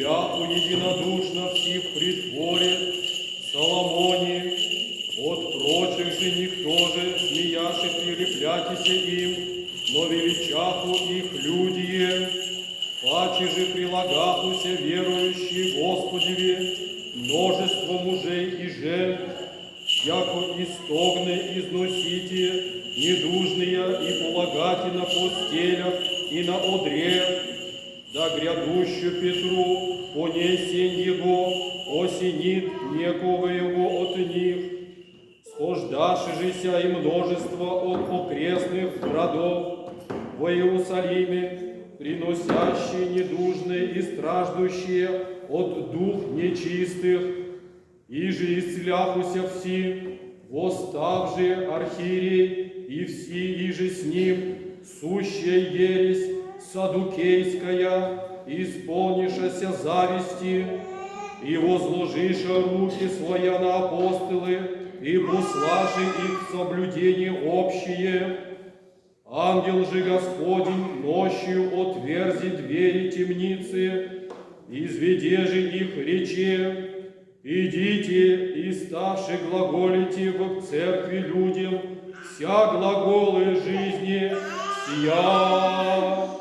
яку единодушно всех притворит Соломоне, от прочих же никто же, смеяши, прилепляйтеся им, но величаху их людие, паче же прилагахуся верующие Господеве, множество мужей и жен, яко истогны износите, недужные и полагати на постелях и на одре, да грядущую Петру понесень его, осенит некого его от них, схождашижися и множество от окрестных городов во Иерусалиме, приносящие недужные и страждущие от дух нечистых, и же исцеляхуся все, восстав же архиерей и все, и же с ним, сущая ересь садукейская, исполнившаяся зависти, и возложиша руки своя на апостолы, и послаши их в соблюдение общее. Ангел же Господень ночью отверзи двери темницы, изведе же их рече, идите и ставши глаголите в церкви людям вся глаголы жизни сия.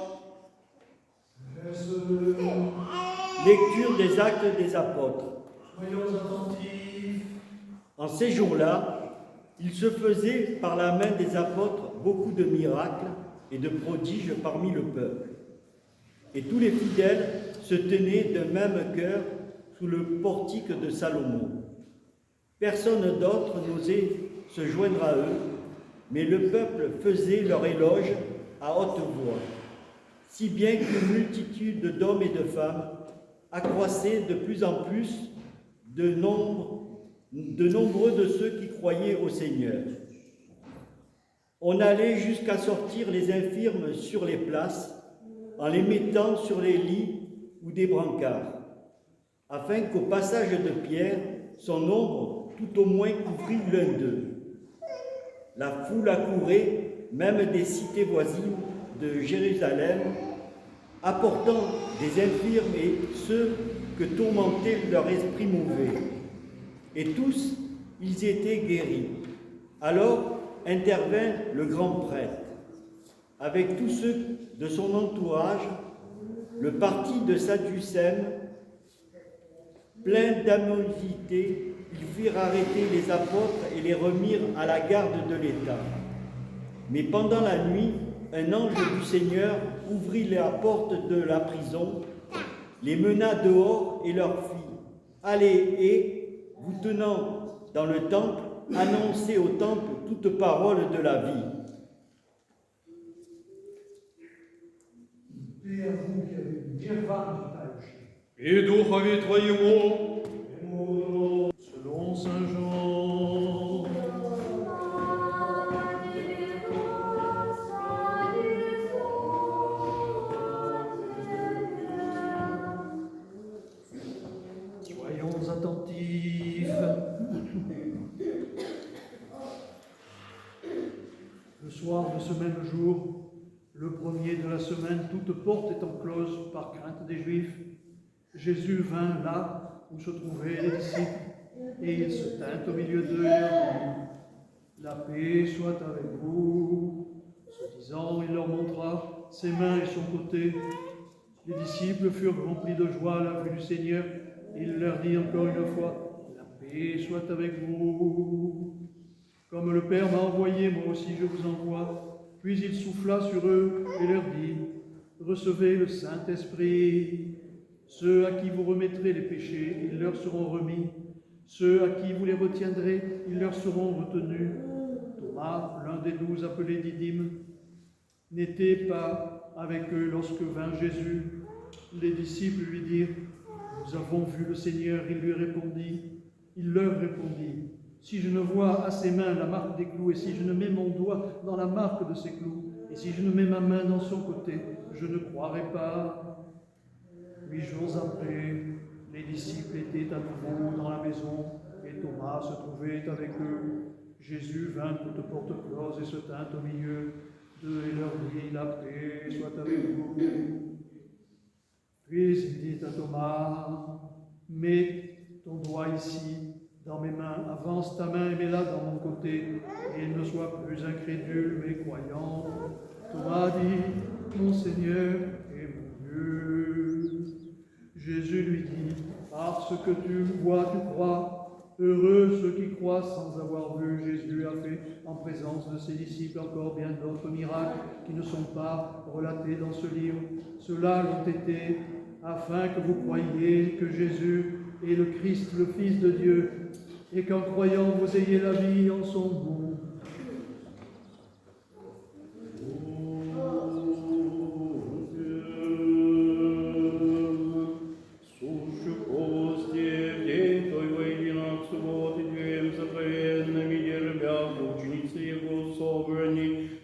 Lecture des Actes des Apôtres. Soyons attentifs. En ces jours-là, il se faisait par la main des apôtres beaucoup de miracles et de prodiges parmi le peuple. Et tous les fidèles se tenaient d'un même cœur sous le portique de Salomon. Personne d'autre n'osait se joindre à eux, mais le peuple faisait leur éloge à haute voix, si bien qu'une multitude d'hommes et de femmes accroissait de plus en plus de nombreux de ceux qui croyaient au Seigneur. On allait jusqu'à sortir les infirmes sur les places, en les mettant sur les lits ou des brancards, afin qu'au passage de Pierre, son ombre tout au moins couvrit l'un d'eux. La foule accourait, même des cités voisines de Jérusalem, apportant des infirmes et ceux que tourmentait leur esprit mauvais. Et tous, ils étaient guéris. Alors intervint le grand prêtre. Avec tous ceux de son entourage, le parti de Sadducèmes, plein d'amosité, ils firent arrêter les apôtres et les remirent à la garde de l'État. Mais pendant la nuit, un ange du Seigneur ouvrit la porte de la prison, les mena dehors et leur fit « Allez et, vous tenant dans le temple, annoncez au temple toute parole de la vie. » Paix à vous qui avez une bienveillante tâche. И Духове Твоему, Selon Saint Jean. Soyons attentifs. Le soir de ce même jour, le premier de la semaine, toute porte étant close par crainte des Juifs, Jésus vint là où se trouvaient les disciples, et il se tint au milieu d'eux et leur dit « La paix soit avec vous ». Ce disant, il leur montra ses mains et son côté. Les disciples furent remplis de joie à la vue du Seigneur. Il leur dit encore une fois « La paix soit avec vous ». Comme le Père m'a envoyé, moi aussi je vous envoie. Puis il souffla sur eux et leur dit « Recevez le Saint-Esprit. Ceux à qui vous remettrez les péchés, ils leur seront remis. Ceux à qui vous les retiendrez, ils leur seront retenus. » Thomas, l'un des 12 appelé Didyme, n'était pas avec eux lorsque vint Jésus. Les disciples lui dirent « Nous avons vu le Seigneur. » Il lui répondit. Il leur répondit « Si je ne vois à ses mains la marque des clous, et si je ne mets mon doigt dans la marque de ses clous, et si je ne mets ma main dans son côté, je ne croirai pas. » 8 jours après, les disciples étaient à nouveau dans la maison, et Thomas se trouvait avec eux. Jésus vint toute porte close et se tint au milieu d'eux et leur dit « La paix soit avec vous. » Puis il dit à Thomas, mets ton doigt ici, dans mes mains, avance ta main et mets-la dans mon côté, et ne sois plus incrédule, mais croyant. Thomas dit, mon Seigneur et mon Dieu. Jésus lui dit, parce que tu vois, tu crois. Heureux ceux qui croient sans avoir vu. Jésus a fait en présence de ses disciples encore bien d'autres miracles qui ne sont pas relatés dans ce livre. Ceux-là l'ont été afin que vous croyiez que Jésus est le Christ, le Fils de Dieu, et qu'en croyant vous ayez la vie en son nom.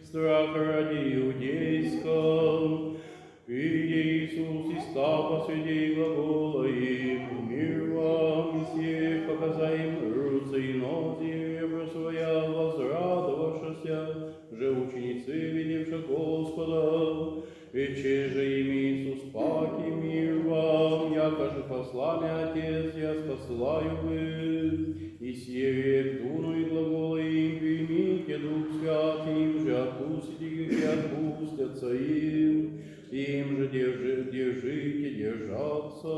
Страха ради иудейском, и Иисус и стал посреди глагола им, мир вам, и всех показай им руцы и ноги, ребра своя возрадовавшися, же ученицы, видевши Господа, и чеже им Иисус паки мир вам, яко же послами Отец я спосылаю вы, и сие дуну и глаголы им, примите Дух Святый, им же отпустите их и отпустятся им же держите держаться.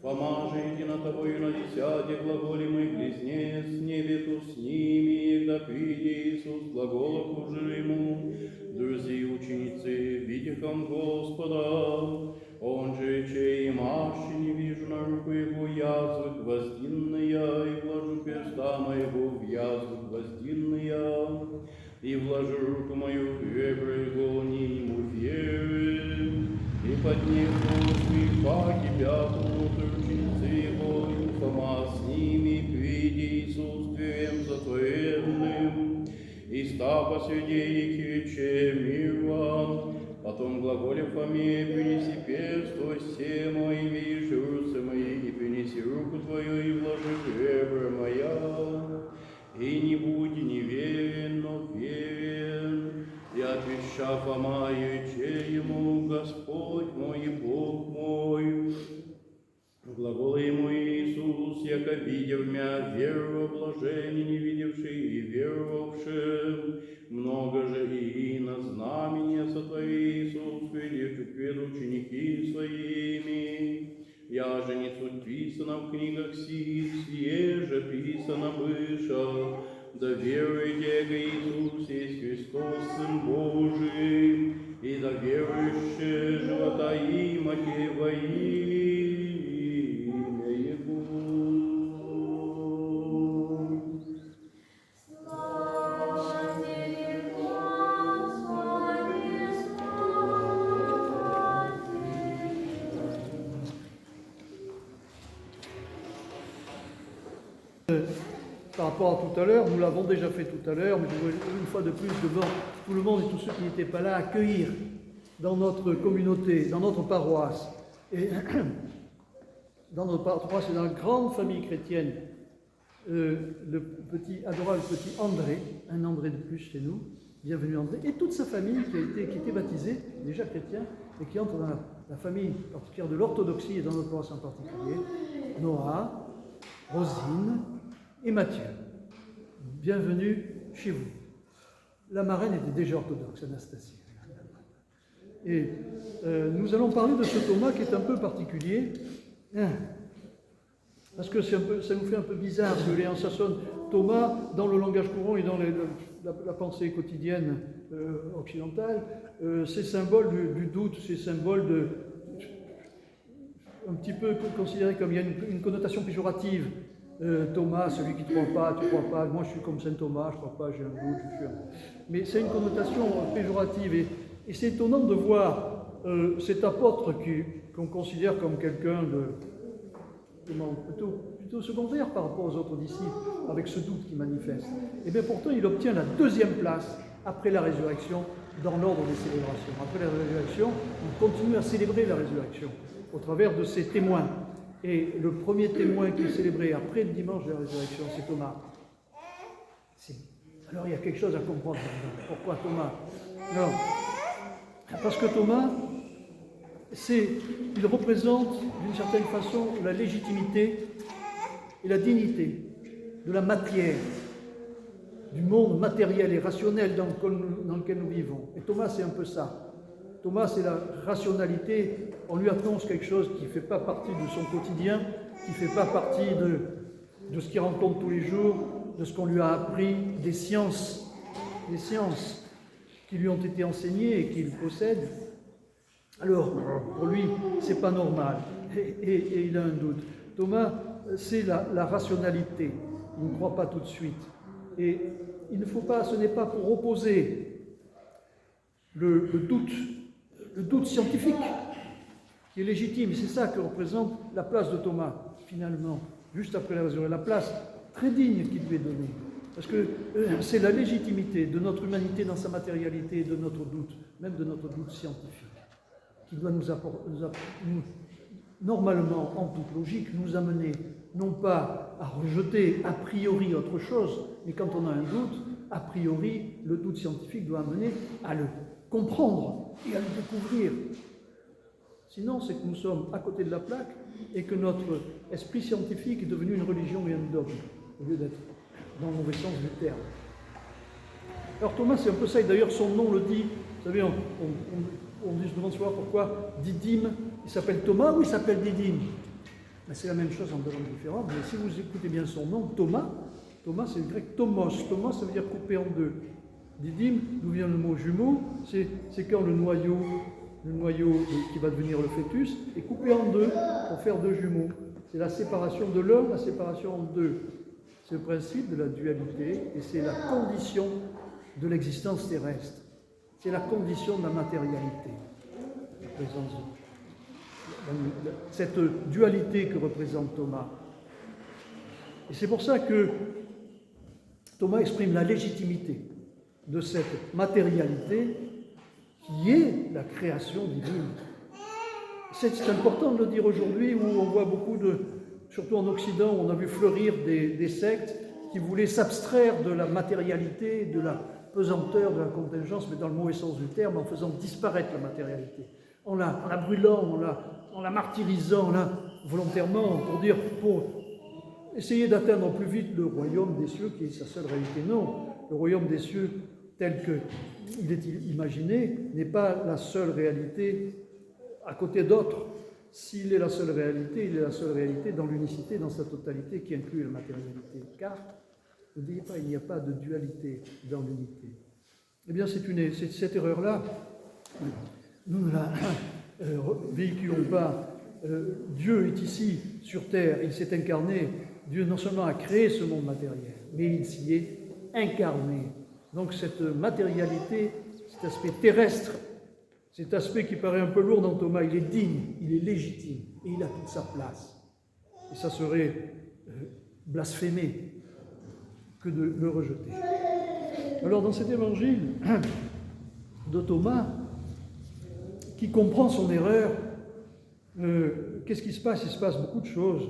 Помажите на того и на десяте глаголемый близнец, не вету с ними, да приди Иисус глаголов уже ему. Друзья ученицы, видихом Господа, он же, чей мащи не вижу на руку его язвы гвоздинная, и вложу перста моего в язвы гвоздинная, и вложу руку мою в ребра его, не ему веры, и поднесу свои паки пятую ученицы его, и Фома с ними, приди Иисус дверем затворенным, и ста посреди их и рече мир вам. Потом глаголе Фоме, принеси перст твой се мой, видишь руцы мои, и принеси руку твою, и вложи в ребра моя, и не будь неверен, но верен. И отвеча Фома, и рече ему, Господь мой и Бог мой. Глагола ему Иисус, яко видев мя, веру блажение не видевший и веровавшим, много же и на знамение сотвори Иисус, придевший пред ученики своими. Я же не суть писано в книгах сих, сие же писано быша, да веруйте, ко Иисус есть Христос, Сын Божий, и да верующие живота имате во имя Его. Par rapport à tout à l'heure, nous l'avons déjà fait tout à l'heure, mais je veux une fois de plus devant tout le monde et tous ceux qui n'étaient pas là accueillir dans notre communauté, dans notre paroisse, et dans notre paroisse et dans la grande famille chrétienne, le petit, adorable petit André, un André de plus chez nous, bienvenue André, et toute sa famille qui était baptisée, déjà chrétien, et qui entre dans la famille particulière de l'orthodoxie et dans notre paroisse en particulier, Noah, Rosine et Mathieu. Bienvenue chez vous. La marraine était déjà orthodoxe, Anastasie. Et nous allons parler de ce Thomas qui est un peu particulier, parce que ça nous fait un peu bizarre, si vous voulez, ça sonne Thomas dans le langage courant et dans la pensée quotidienne occidentale, c'est symbole du doute, c'est symbole de un petit peu considéré comme il y a une connotation péjorative. Thomas, celui qui ne croit pas, tu ne crois pas, moi je suis comme Saint Thomas, je ne crois pas, j'ai un doute, je suis un... Mais c'est une connotation péjorative et c'est étonnant de voir cet apôtre qu'on considère comme quelqu'un de plutôt secondaire par rapport aux autres disciples, avec ce doute qu'il manifeste. Et bien pourtant il obtient la deuxième place après la résurrection dans l'ordre des célébrations. Après la résurrection, on continue à célébrer la résurrection au travers de ses témoins. Et le premier témoin qui est célébré après le dimanche de la résurrection, c'est Thomas. Alors il y a quelque chose à comprendre là-dedans. Pourquoi Thomas? Alors, parce que Thomas il représente d'une certaine façon la légitimité et la dignité de la matière, du monde matériel et rationnel dans lequel nous vivons. Et Thomas, c'est un peu ça. Thomas, c'est la rationalité. On lui annonce quelque chose qui ne fait pas partie de son quotidien, qui ne fait pas partie de ce qu'il rencontre tous les jours, de ce qu'on lui a appris, des sciences qui lui ont été enseignées et qu'il possède. Alors, pour lui, c'est pas normal. Et il a un doute. Thomas, c'est la rationalité. Il ne croit pas tout de suite. Et il ne faut pas, ce n'est pas pour opposer le doute scientifique, qui est légitime. Et c'est ça que représente la place de Thomas, finalement, juste après la résurrection. La place très digne qui lui est donnée. Parce que c'est la légitimité de notre humanité dans sa matérialité et de notre doute, même de notre doute scientifique, qui doit normalement, en toute logique, nous amener non pas à rejeter a priori autre chose, mais quand on a un doute, a priori, le doute scientifique doit amener à le comprendre et à le découvrir. Sinon, c'est que nous sommes à côté de la plaque et que notre esprit scientifique est devenu une religion et un dogme, au lieu d'être dans le mauvais sens du terme. Alors Thomas, c'est un peu ça, et d'ailleurs son nom le dit. Vous savez, on se demande souvent pourquoi Didyme, il s'appelle Thomas ou il s'appelle Didyme. Ben, c'est la même chose en deux langues différentes, mais si vous écoutez bien son nom, Thomas c'est le grec Thomos. Thomos, ça veut dire coupé en deux. Didyme, d'où vient le mot jumeau, c'est quand le noyau qui va devenir le fœtus est coupé en deux pour faire deux jumeaux. C'est la séparation de l'un, la séparation en deux. C'est le principe de la dualité et c'est la condition de l'existence terrestre. C'est la condition de la matérialité. Cette dualité que représente Thomas. Et c'est pour ça que Thomas exprime la légitimité de cette matérialité qui est la création divine. C'est important de le dire aujourd'hui où on voit beaucoup surtout en Occident, où on a vu fleurir des sectes qui voulaient s'abstraire de la matérialité, de la pesanteur, de la contingence, mais dans le mauvais sens du terme, en faisant disparaître la matérialité. En la brûlant, en la martyrisant, volontairement, pour essayer d'atteindre plus vite le royaume des cieux, qui est sa seule réalité. Non, le royaume des cieux, tel qu'il est imaginé, n'est pas la seule réalité à côté d'autres. S'il est la seule réalité, il est la seule réalité dans l'unicité, dans sa totalité, qui inclut la matérialité. Car, ne dites pas, il n'y a pas de dualité dans l'unité. Eh bien, c'est cette erreur-là, nous ne la véhiculons pas. Dieu est ici, sur terre, il s'est incarné. Dieu non seulement a créé ce monde matériel, mais il s'y est incarné. Donc cette matérialité, cet aspect terrestre, cet aspect qui paraît un peu lourd dans Thomas, il est digne, il est légitime, et il a toute sa place. Et ça serait blasphémer que de le rejeter. Alors dans cet évangile de Thomas, qui comprend son erreur, qu'est-ce qui se passe? Il se passe beaucoup de choses.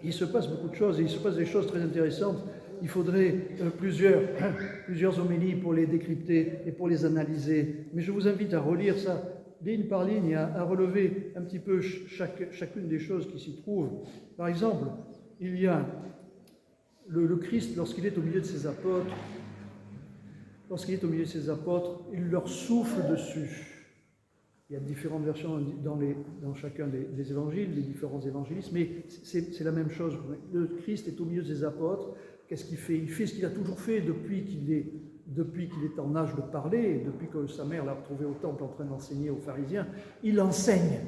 Il se passe beaucoup de choses, et il se passe des choses très intéressantes. Il faudrait plusieurs homélies pour les décrypter et pour les analyser. Mais je vous invite à relire ça ligne par ligne et à relever un petit peu chacune des choses qui s'y trouvent. Par exemple, il y a le Christ, lorsqu'il est au milieu de ses apôtres, il leur souffle dessus. Il y a différentes versions dans chacun des évangiles, les différents évangélistes, mais c'est la même chose. Le Christ est au milieu de ses apôtres. Qu'est-ce qu'il fait? Il fait ce qu'il a toujours fait depuis qu'il est en âge de parler, depuis que sa mère l'a retrouvé au temple en train d'enseigner aux pharisiens. Il enseigne,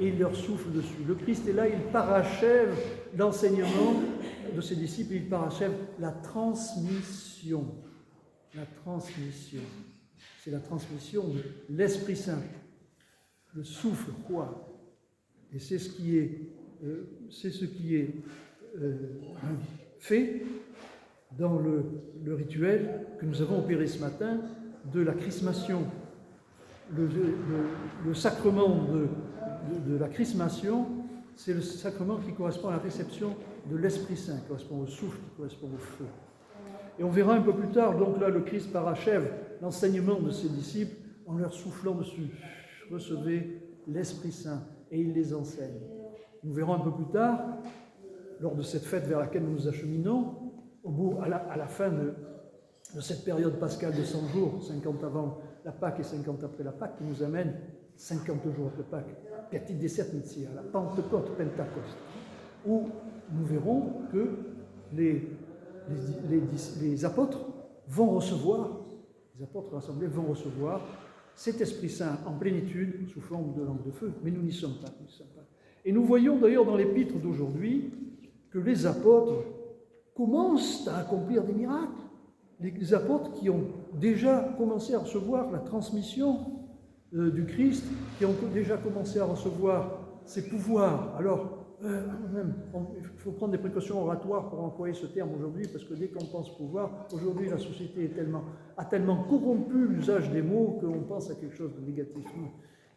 et il leur souffle dessus. Le Christ est là, il parachève l'enseignement de ses disciples, il parachève la transmission. La transmission. C'est la transmission de l'Esprit Saint, le souffle roi. Et c'est ce qui est fait dans le rituel que nous avons opéré ce matin de la chrismation. Le sacrement de la chrismation, c'est le sacrement qui correspond à la réception de l'Esprit Saint, qui correspond au souffle, qui correspond au feu. Et on verra un peu plus tard, donc là, le Christ parachève l'enseignement de ses disciples en leur soufflant dessus. recevez l'Esprit Saint et il les enseigne. Nous verrons un peu plus tard, lors de cette fête vers laquelle nous nous acheminons, à la fin de cette période pascale de 100 jours, 50 avant la Pâque et 50 après la Pâque, qui nous amène 50 jours après Pâque, à la Pentecôte, Pentecôte, où nous verrons que les apôtres vont recevoir, les apôtres rassemblés vont recevoir cet Esprit Saint en plénitude sous forme de langue de feu, mais nous n'y sommes pas. Et nous voyons d'ailleurs dans l'épître d'aujourd'hui que les apôtres commencent à accomplir des miracles. Les apôtres qui ont déjà commencé à recevoir la transmission du Christ, qui ont déjà commencé à recevoir ses pouvoirs. Alors, il faut prendre des précautions oratoires pour employer ce terme aujourd'hui, parce que dès qu'on pense pouvoir, aujourd'hui la société a tellement corrompu l'usage des mots qu'on pense à quelque chose de négatif.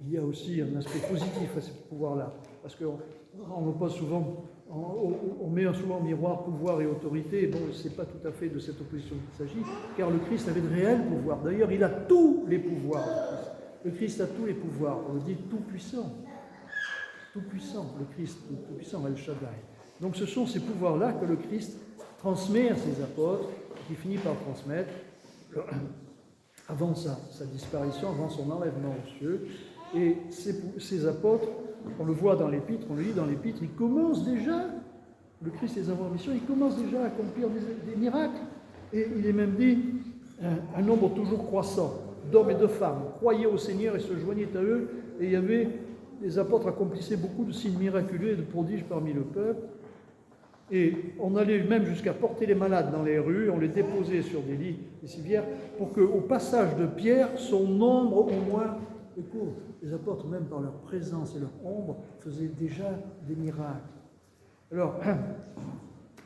Il y a aussi un aspect positif à ce pouvoir-là, parce qu'on oppose souvent, on met souvent au miroir pouvoir et autorité. Bon, ce n'est pas tout à fait de cette opposition qu'il s'agit, car le Christ avait de réels pouvoirs. D'ailleurs, il a tous les pouvoirs. Le Christ a tous les pouvoirs. On le dit tout-puissant. Tout-puissant, le Christ, tout-puissant, El Shaddai. Donc ce sont ces pouvoirs-là que le Christ transmet à ses apôtres, qui finit par transmettre avant sa disparition, avant son enlèvement aux cieux. Et ces apôtres, on le voit dans l'Épître, on le lit dans l'Épître, ils commencent déjà, le Christ les envoie en mission, ils commencent déjà à accomplir des miracles. Et il est même dit, un nombre toujours croissant d'hommes et de femmes croyaient au Seigneur et se joignaient à eux, et il y avait, les apôtres accomplissaient beaucoup de signes miraculeux et de prodiges parmi le peuple. Et on allait même jusqu'à porter les malades dans les rues, on les déposait sur des lits, des civières, pour qu'au passage de Pierre, son nombre au moins court. Les apôtres, même par leur présence et leur ombre, faisaient déjà des miracles. Alors,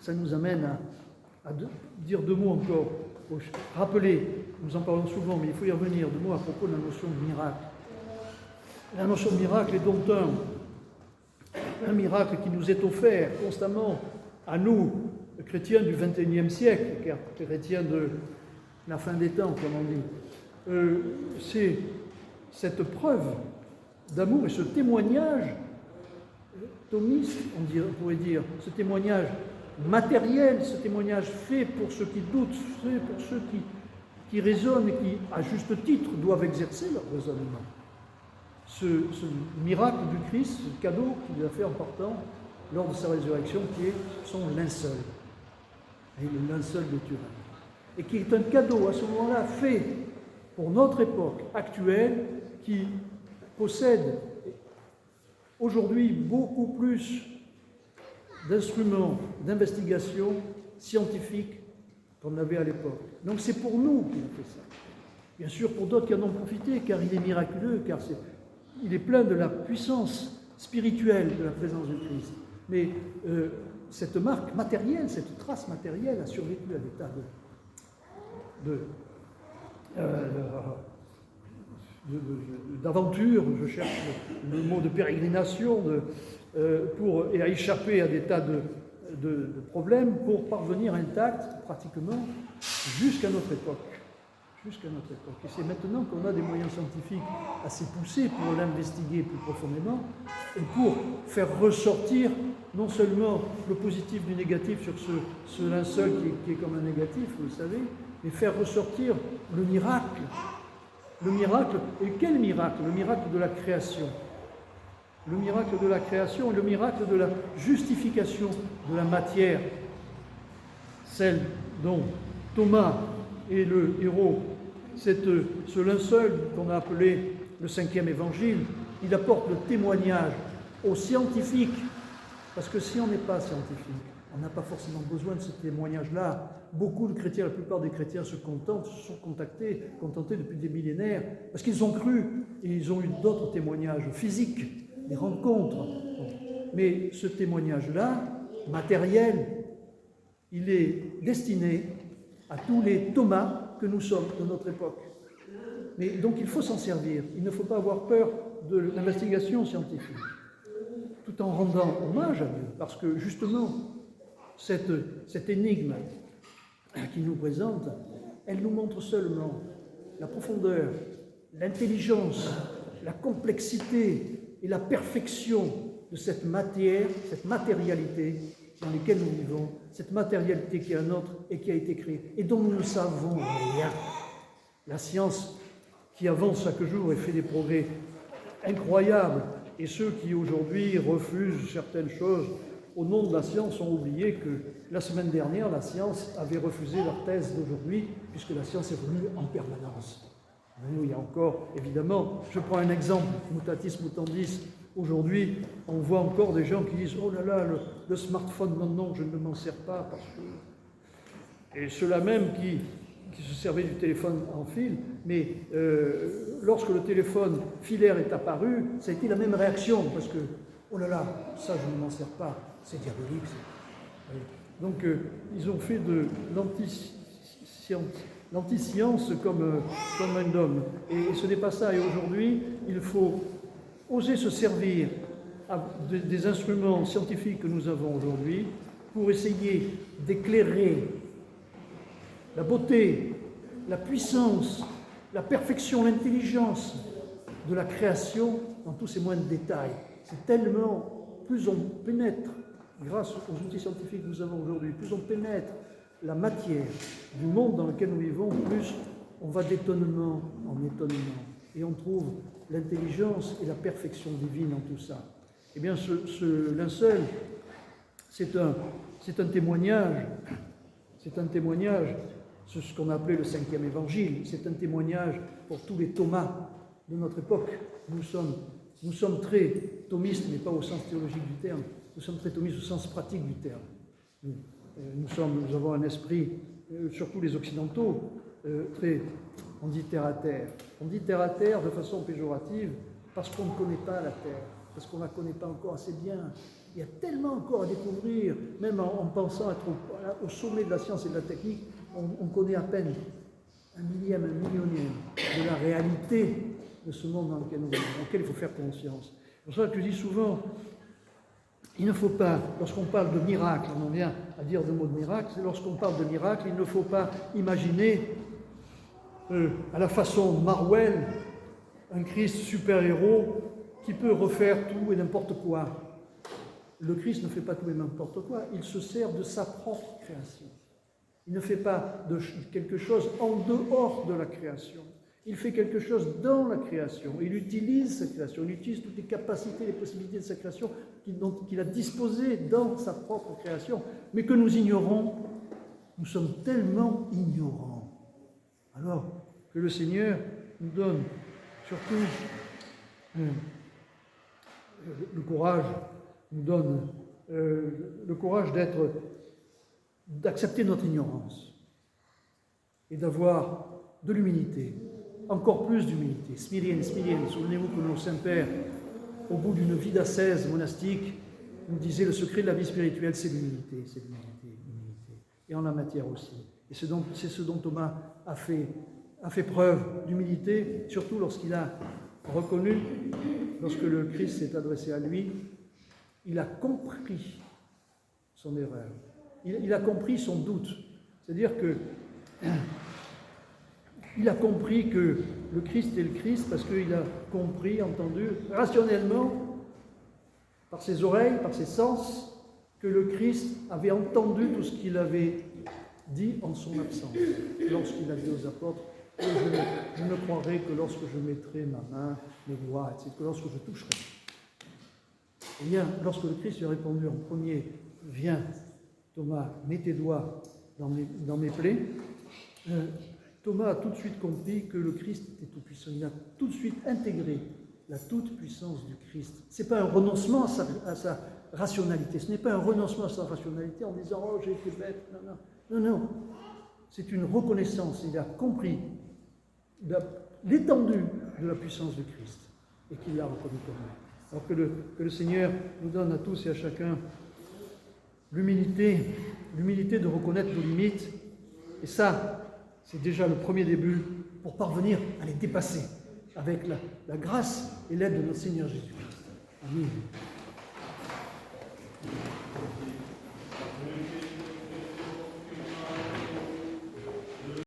ça nous amène à dire deux mots encore. Rappeler, nous en parlons souvent, mais il faut y revenir, deux mots à propos de la notion de miracle. La notion de miracle est donc un miracle qui nous est offert constamment à nous, chrétiens du XXIe siècle, car chrétiens de la fin des temps, comme on dit. C'est cette preuve d'amour et ce témoignage thomiste, on pourrait dire, ce témoignage matériel, ce témoignage fait pour ceux qui doutent, fait pour ceux qui raisonnent et qui, à juste titre, doivent exercer leur raisonnement. Ce miracle du Christ, ce cadeau qu'il a fait en partant lors de sa résurrection, qui est son linceul, et le linceul de Turin, et qui est un cadeau à ce moment-là fait pour notre époque actuelle, qui possède aujourd'hui beaucoup plus d'instruments d'investigation scientifique qu'on avait à l'époque. Donc c'est pour nous qu'il a fait ça. Bien sûr pour d'autres qui en ont profité, car il est miraculeux, car il est plein de la puissance spirituelle de la présence du Christ. Mais cette marque matérielle, cette trace matérielle a survécu à des tas d'aventure, je cherche le mot de pérégrination, et à échapper à des tas de problèmes pour parvenir intact, pratiquement, jusqu'à notre époque. Et c'est maintenant qu'on a des moyens scientifiques assez poussés pour l'investiguer plus profondément et pour faire ressortir non seulement le positif du négatif sur ce linceul qui est comme un négatif, vous le savez, mais faire ressortir le miracle. Le miracle, et quel miracle? Le miracle de la création. Le miracle de la création et le miracle de la justification de la matière. Celle dont Thomas est le héros. Ce linceul qu'on a appelé le 5e évangile, il apporte le témoignage aux scientifiques. Parce que si on n'est pas scientifique, on n'a pas forcément besoin de ce témoignage-là. Beaucoup de chrétiens, la plupart des chrétiens se sont contentés depuis des millénaires, parce qu'ils ont cru, et ils ont eu d'autres témoignages physiques, des rencontres. Mais ce témoignage-là, matériel, il est destiné à tous les Thomas que nous sommes de notre époque. Mais donc il faut s'en servir. Il ne faut pas avoir peur de l'investigation scientifique, tout en rendant hommage à Dieu, parce que justement, cette énigme qu'il nous présente, elle nous montre seulement la profondeur, l'intelligence, la complexité et la perfection de cette matière, cette matérialité dans laquelle nous vivons, cette matérialité qui est la nôtre et qui a été créée, et dont nous ne savons rien. La science qui avance chaque jour et fait des progrès incroyables, et ceux qui aujourd'hui refusent certaines choses au nom de la science ont oublié que la semaine dernière, la science avait refusé leur thèse d'aujourd'hui, puisque la science évolue en permanence. Nous, il y a encore, évidemment, je prends un exemple, mutatis mutandis, aujourd'hui, on voit encore des gens qui disent « Oh là là, le smartphone, non, je ne m'en sers pas parce que… » Et ceux-là même qui se servaient du téléphone en fil, mais lorsque le téléphone filaire est apparu, ça a été la même réaction, parce que « Oh là là, ça je ne m'en sers pas, c'est diabolique. » Donc ils ont fait de l'anti-science comme un homme. Et ce n'est pas ça. Et aujourd'hui, il faut oser se servir des instruments scientifiques que nous avons aujourd'hui pour essayer d'éclairer la beauté, la puissance, la perfection, l'intelligence de la création dans tous ses moindres détails. C'est tellement, plus on pénètre, grâce aux outils scientifiques que nous avons aujourd'hui, plus on pénètre la matière du monde dans lequel nous vivons, plus on va d'étonnement en étonnement. Et on trouve l'intelligence et la perfection divine en tout ça. Eh bien, ce linceul, c'est un témoignage, c'est ce qu'on a appelé le 5e évangile, c'est un témoignage pour tous les Thomas de notre époque. Nous sommes très thomistes, mais pas au sens théologique du terme, nous sommes très thomistes au sens pratique du terme. Nous avons un esprit, surtout les Occidentaux, on dit terre à terre. On dit terre à terre de façon péjorative parce qu'on ne connaît pas la terre, parce qu'on ne la connaît pas encore assez bien. Il y a tellement encore à découvrir, même en pensant être au sommet de la science et de la technique, on connaît à peine un millième, un millionième de la réalité de ce monde dans lequel nous vivons, auquel il faut faire conscience. C'est pour ça que je dis souvent, il ne faut pas, lorsqu'on parle de miracle, on en vient à dire le mot de miracle, lorsqu'on parle de miracle, il ne faut pas imaginer à la façon Marvel, un Christ super-héros qui peut refaire tout et n'importe quoi. Le Christ ne fait pas tout et n'importe quoi, il se sert de sa propre création. Il ne fait pas de quelque chose en dehors de la création. Il fait quelque chose dans la création. Il utilise sa création, il utilise toutes les capacités, les possibilités de sa création qu'il a disposées dans sa propre création, mais que nous ignorons. Nous sommes tellement ignorants. Alors que le Seigneur nous donne surtout le courage, nous donne le courage d'accepter notre ignorance et d'avoir de l'humilité, encore plus d'humilité. Smyrien, souvenez-vous que nos saints-pères, au bout d'une vie d'ascèse monastique, nous disaient le secret de la vie spirituelle, c'est l'humilité, l'humilité. Et en la matière aussi. Et c'est ce dont Thomas a fait preuve d'humilité, surtout lorsqu'il a reconnu, lorsque le Christ s'est adressé à lui, il a compris son erreur. Il a compris son doute. C'est-à-dire que il a compris que le Christ est le Christ parce qu'il a compris, entendu rationnellement, par ses oreilles, par ses sens, que le Christ avait entendu tout ce qu'il avait dit en son absence. Lorsqu'il a dit aux apôtres, je ne croirai que lorsque je mettrai ma main, mes doigts, etc., que lorsque je toucherai. Eh bien, lorsque le Christ lui a répondu en premier, viens, Thomas, mets tes doigts dans mes plaies, Thomas a tout de suite compris que le Christ était tout-puissant. Il a tout de suite intégré la toute-puissance du Christ. Ce n'est pas un renoncement à sa rationalité. Ce n'est pas un renoncement à sa rationalité en disant « Oh, j'ai été bête ». Non. C'est une reconnaissance. Il a compris l'étendue de la puissance du Christ et qu'il l'a reconnu comme lui. Alors que le Seigneur nous donne à tous et à chacun l'humilité de reconnaître nos limites. Et ça, c'est déjà le premier début pour parvenir à les dépasser avec la grâce et l'aide de notre Seigneur Jésus-Christ. Amen.